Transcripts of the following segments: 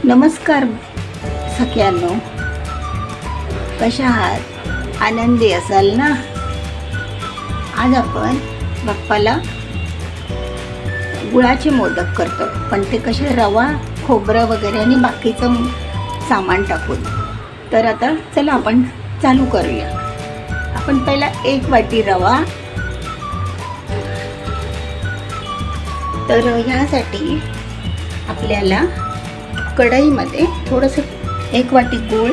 नमस्कार सख्यांनो, कशा आहात? आनंदी असाल ना? आज आपण बाप्पाला गुळाचे मोदक करतो, पण ते कसे रवा, खोबरं वगैरे आणि बाकीचं सामान टाकून. तर आता चला आपण चालू करूया. आपण पहिला 1 वाटी रवा, तर ह्यासाठी आपल्याला कढईमध्ये थोडंसं 1 वाटी गूळ,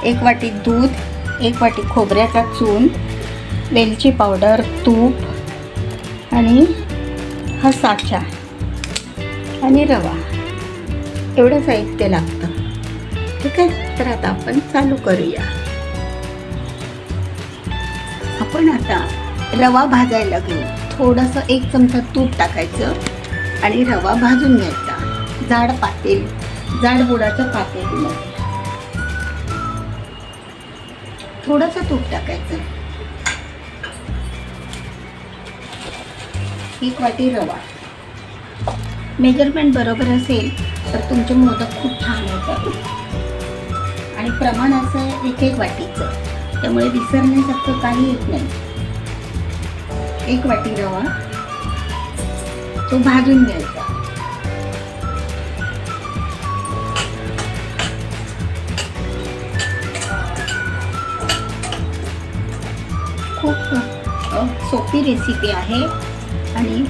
1 वाटी दूध, 1 वाटी खोबऱ्याचा चून, वेलची पावडर, तूप आणि हा साचा आणि रवा एवढं साहित्य लागतं. ठीक आहे, तर आता आपण चालू करूया. आपण आता रवा भाजायला घेऊ. थोडंसं 1 चमचा तूप टाकायचं आणि रवा भाजून घ्यायचा. जाड बुडाच्या पातेलीमध्ये थोडंसं तूप टाकायचं. 1 वाटी रवा. मेजरमेंट बरोबर असेल तर तुमचे मोदक खूप छान होतात. आणि प्रमाण असं 1 वाटीचं, त्यामुळे विसरण्यासारखं काही येत नाही. 1 वाटी रवा तो भाजून घ्यायचा. खूप सोपी रेसिपी आहे आणि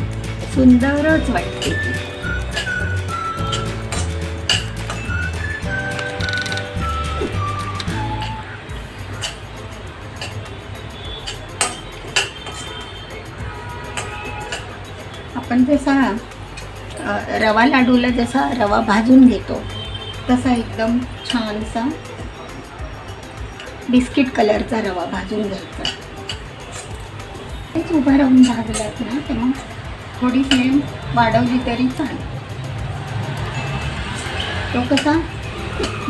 सुंदरच वाटते. आपण जसा रवा लाडूला जसा रवा भाजून घेतो तसा एकदम छानसा बिस्किट कलरचा रवा भाजून घ्यायचा. उभा राहून भाजलात ना, तर मग थोडी फ्लेम वाढवली तरी चालेल. तो कसा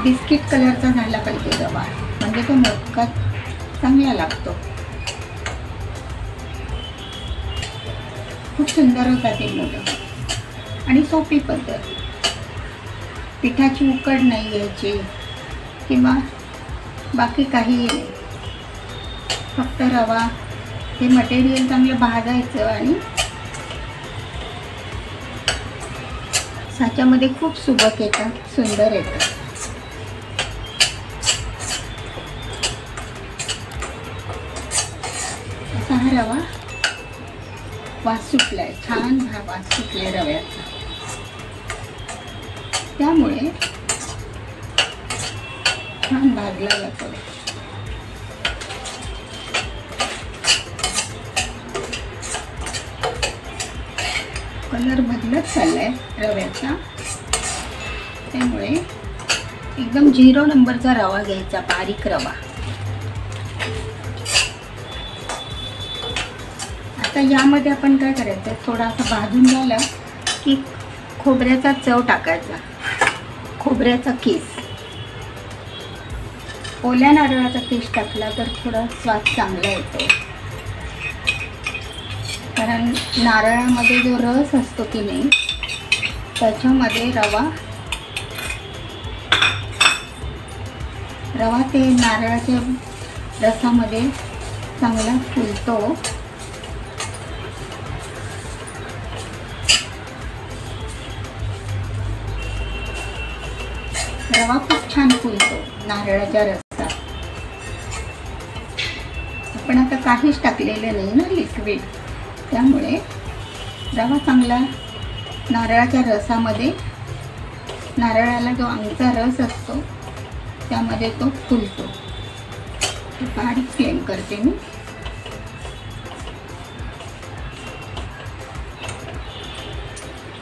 बिस्किट कलरचा झाला पाहिजे रवा, म्हणजे तो मोदकात चांगला लागतो. खूप सुंदर होतात ते मोदक आणि सोपी पद्धत. पिठाची उकड नाही घ्यायची किंवा बाकी काहीही नाही. फक्त रवा हे मटेरियल चांगलं भाजायचं आणि साच्यामध्ये खूप सुबक येतात, सुंदर येतात. असा हा रवा वास सुटलाय, छान हा वास सुटलाय रव्याचा. त्यामुळे छान भाजला जातो. कलर बदलत चाललाय रव्याचा, त्यामुळे एकदम 0 नंबरचा रवा घ्यायचा, बारीक रवा. आता यामध्ये आपण काय करायचं, थोडासा भाजून झाला की खोबऱ्याचा चव टाकायचा. खोबऱ्याचा किस, ओल्या नारळाचा किस टाकला तर थोडा स्वाद चांगला येतो. कारण नारळामध्ये जो रस असतो की नाही, त्याच्यामध्ये रवा ते नारळाच्या रसामध्ये चांगला फुलतो. रवा खूप छान फुलतो नारळाच्या रसात. आपण आता काहीच टाकलेलं नाही ना लिक्विड, त्यामुळे रवा चांगला नारळाच्या रसामध्ये, नारळाला जो आमचा रस असतो त्यामध्ये तो फुलतो. बारीक फ्लेम करते मी.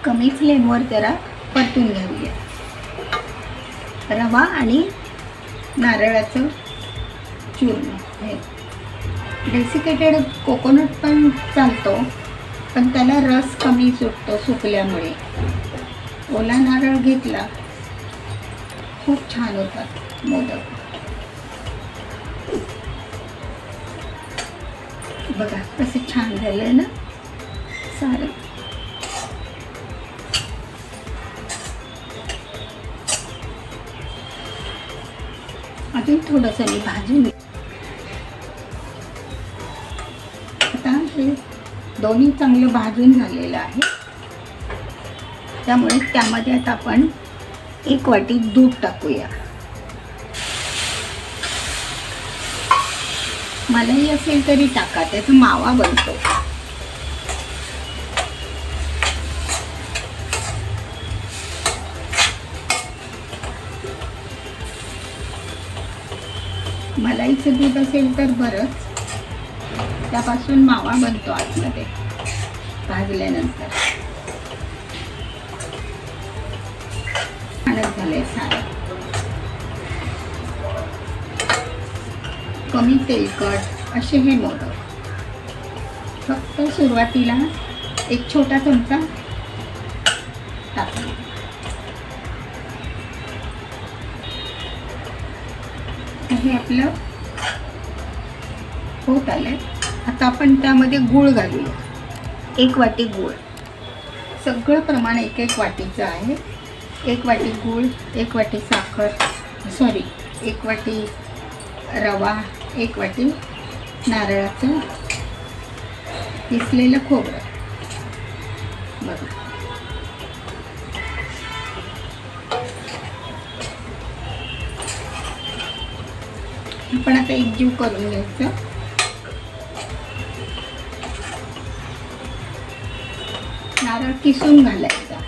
कमी फ्लेमवर जरा परतून घेऊया. रवा आणि नारळाचं चूर्ण हे डेसिकेटेड कोकोनट पण चालतो, पण त्याला रस कमी सुटतो सुकल्यामुळे. ओला नारळ घेतला खूप छान होतात मोदक. बघा कसं छान झालंय ना सारं. अजून थोडंसं मी भाजून. आता हे दोन्ही चांगलं भाजून झालेलं आहे, त्यामुळे त्यामध्ये आता आपण 1 वाटी दूध टाकूया. मलाई असेल तरी टाका, त्याचा मावा बनतो. मलाईचं दूध असेल तर बरंच, त्यापासून मावा बनतो आतमध्ये भाजल्यानंतर. छानच झालंय सारं, कमी तेलकट असे हे मोदक. फक्त सुरुवातीला 1 छोटा चमचा टाकला. हे आपलं होत आलंय. आता आपण त्यामध्ये गूळ घालूया. 1 वाटी गूळ, सगळं प्रमाण 1 वाटीचं आहे. 1 वाटी गूळ, 1 वाटी साखर, 1 वाटी रवा, 1 वाटी नारळाचं किसलेलं खोबरं. बघा, आपण आता एकजीव करून घ्यायचं. नारळ किसून घालायचा,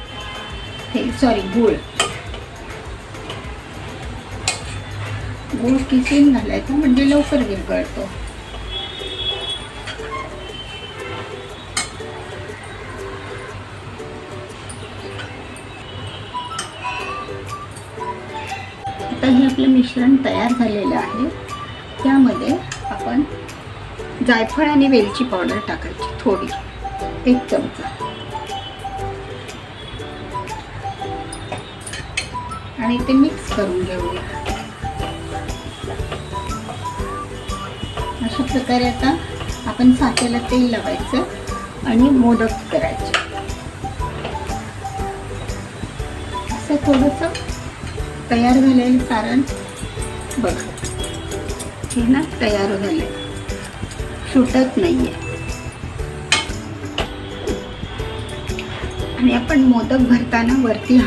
गूळ किसून घालायचा म्हणजे लवकर विरघळतो. आता हे आपलं मिश्रण तयार झालेलं आहे. त्यामध्ये आपण जायफळ आणि वेलची पावडर टाकायची थोडी, 1 चमचा, आणि ते मिक्स करून घेऊया. अशा प्रकारे आता आपण साच्याला तेल लावायचं आणि मोदक करायचे. असं थोडंसं तयार झालेलं सारण बघा, हे ना तयार झाले, सुटत नाहीये. आणि आपण मोदक भरताना वरती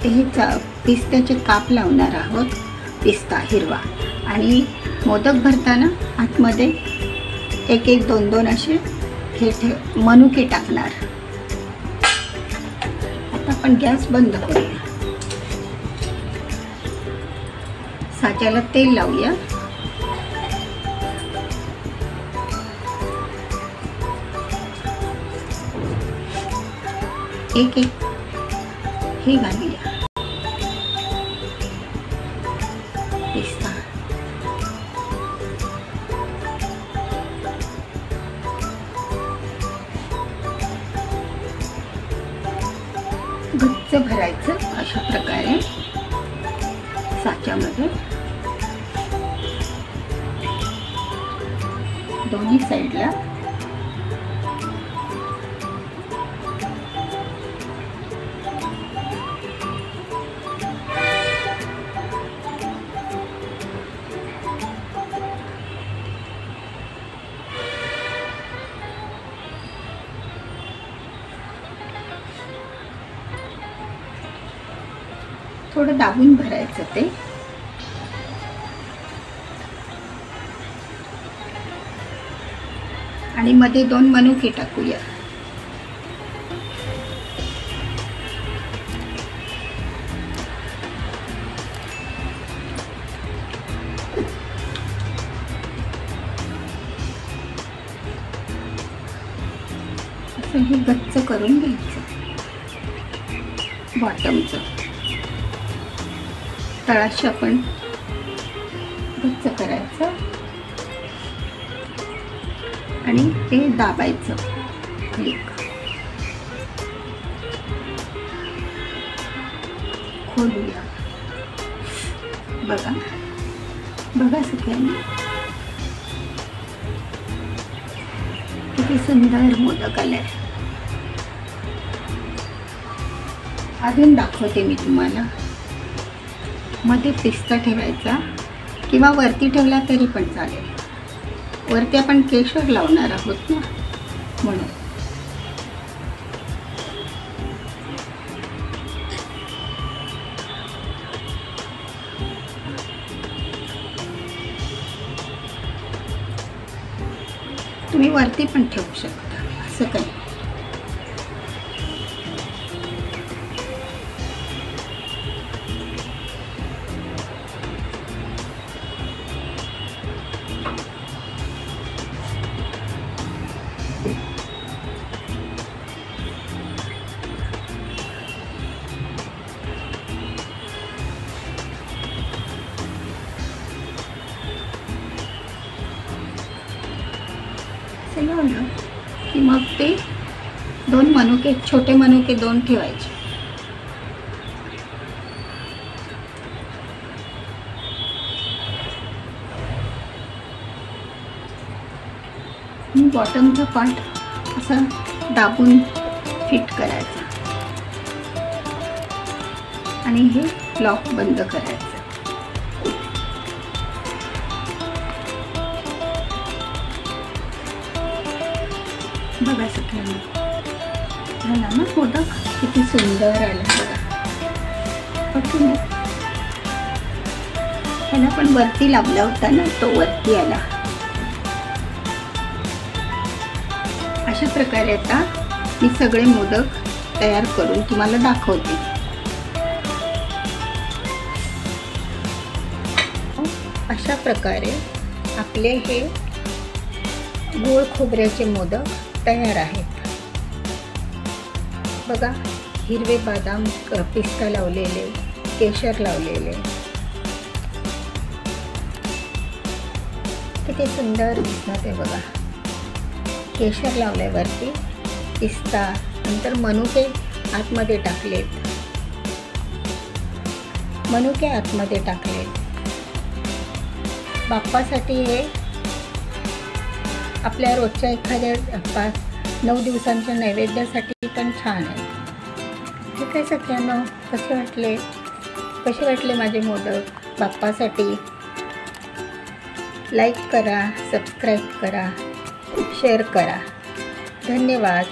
हे पिस्त्याचे काप लावणार आहोत, पिस्ता हिरवा. आणि मोदक भरताना आतमध्ये 1-1, 2-2 असे हे मनुके टाकणार. आता आपण गॅस बंद करूया. साच्याला तेल लावूया. एक हे घालूया पिस्ता. गच्च भरायचं अशा प्रकारे साच्यामध्ये, दोन्ही साईडला. थोडं दाबून भरायचं ते. आणि मध्ये 2 मनुके टाकूया. असं हे गच्च करून घ्यायचं. बॉटमचं तळाशी आपण गच्च करायचं आणि ते दाबायचं क्लिक. खोलूया. बघा बघा सगळ्यांनी किती सुंदर मोदक आले. अजून दाखवते मी तुम्हाला. मध्ये पिस्ता ठेवायचा किंवा वरती ठेवला तरी पण चालेल. वरती आपण केशर लावणार आहोत ना, म्हणून. तुम्ही वरती पण ठेवू शकता, असं काही. लावलं की मग ते 2 मनुके, छोटे मनुके 2 ठेवायचे. बॉटमचा पार्ट असा दाबून फिट करायचा आणि हे लॉक बंद करायचं. बघा सगळ्यांना झाला ना मोदक, किती सुंदर आला बघा. ह्याला पण वरती लावला होता ना, तो वरती आला. अशा प्रकारे आता मी सगळे मोदक तयार करून तुम्हाला दाखवते. अशा प्रकारे आपले हे गोड खोबऱ्याचे मोदक तयार आहेत. बघा, हिरवे बदाम, पिस्ता लावलेले, केशर लावलेले, किती सुंदर दिसतात ते. बघा, केशर लावल्यावरती पिस्ता, नंतर मनुके आतमध्ये टाकलेत, मनुके आतमध्ये टाकलेत. बाप्पासाठी हे आपल्या रोजच्या एखाद्या 5-9 दिवसांच्या नैवेद्यासाठी पण छान आहे. ठीक आहे सगळ्यांना, कसे वाटले माझे मोदक बाप्पासाठी? लाईक करा, सबस्क्राईब करा, शेअर करा. धन्यवाद.